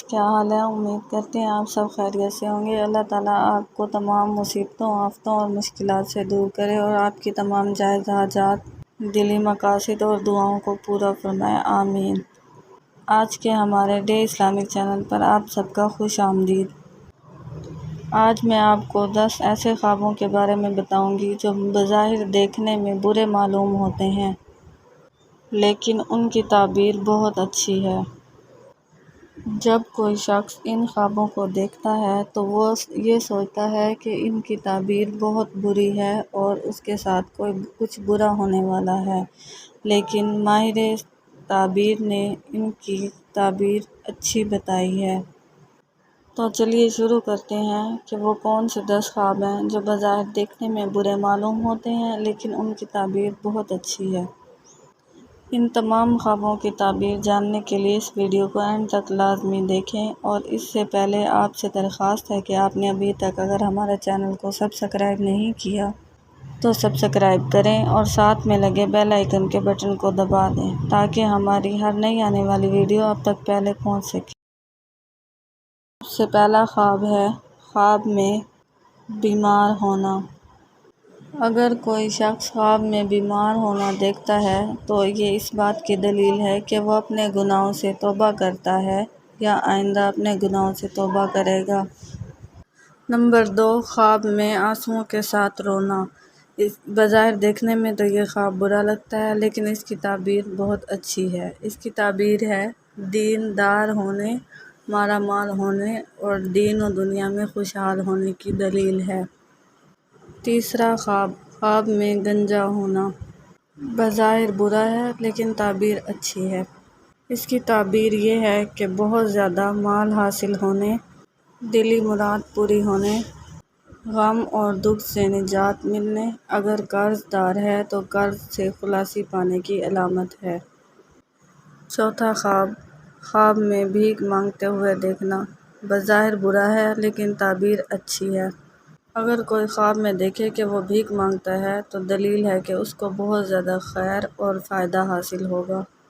کیا حال ہے؟ امید کرتے ہیں آپ سب خیریت سے ہوں گے۔ اللہ تعالیٰ آپ کو تمام مصیبتوں، آفتوں اور مشکلات سے دور کرے اور آپ کی تمام جائز حاجات، دلی مقاصد اور دعاؤں کو پورا فرمائے، آمین۔ آج کے ہمارے ڈے اسلامک چینل پر آپ سب کا خوش آمدید۔ آج میں آپ کو 10 ایسے خوابوں کے بارے میں بتاؤں گی جو بظاہر دیکھنے میں برے معلوم ہوتے ہیں، لیکن ان کی تعبیر بہت اچھی ہے۔ جب کوئی شخص ان خوابوں کو دیکھتا ہے تو وہ یہ سوچتا ہے کہ ان کی تعبیر بہت بری ہے اور اس کے ساتھ کچھ برا ہونے والا ہے، لیکن ماہر تعبیر نے ان کی تعبیر اچھی بتائی ہے۔ تو چلیے شروع کرتے ہیں کہ وہ کون سے 10 خواب ہیں جو بظاہر دیکھنے میں برے معلوم ہوتے ہیں، لیکن ان کی تعبیر بہت اچھی ہے۔ ان تمام خوابوں کی تعبیر جاننے کے لیے اس ویڈیو کو اینڈ تک لازمی دیکھیں، اور اس سے پہلے آپ سے درخواست ہے کہ آپ نے ابھی تک اگر ہمارے چینل کو سبسکرائب نہیں کیا تو سبسکرائب کریں اور ساتھ میں لگے بیل آئیکن کے بٹن کو دبا دیں تاکہ ہماری ہر نئی آنے والی ویڈیو آپ تک پہلے پہنچ سکے۔ سب سے پہلا خواب ہے خواب میں بیمار ہونا۔ اگر کوئی شخص خواب میں بیمار ہونا دیکھتا ہے تو یہ اس بات کی دلیل ہے کہ وہ اپنے گناہوں سے توبہ کرتا ہے یا آئندہ اپنے گناہوں سے توبہ کرے گا۔ نمبر 2، خواب میں آنسوؤں کے ساتھ رونا۔ بظاہر دیکھنے میں تو یہ خواب برا لگتا ہے، لیکن اس کی تعبیر بہت اچھی ہے۔ اس کی تعبیر ہے دین دار ہونے، مالا مال ہونے اور دین و دنیا میں خوشحال ہونے کی دلیل ہے۔ تیسرا خواب میں گنجا ہونا۔ بظاہر برا ہے لیکن تعبیر اچھی ہے۔ اس کی تعبیر یہ ہے کہ بہت زیادہ مال حاصل ہونے، دلی مراد پوری ہونے، غم اور دکھ سے نجات ملنے، اگر قرض دار ہے تو قرض سے خلاصی پانے کی علامت ہے۔ چوتھا خواب میں بھیک مانگتے ہوئے دیکھنا۔ بظاہر برا ہے لیکن تعبیر اچھی ہے۔ اگر کوئی خواب میں دیکھے کہ وہ بھیک مانگتا ہے تو دلیل ہے کہ اس کو بہت زیادہ خیر اور فائدہ حاصل ہوگا۔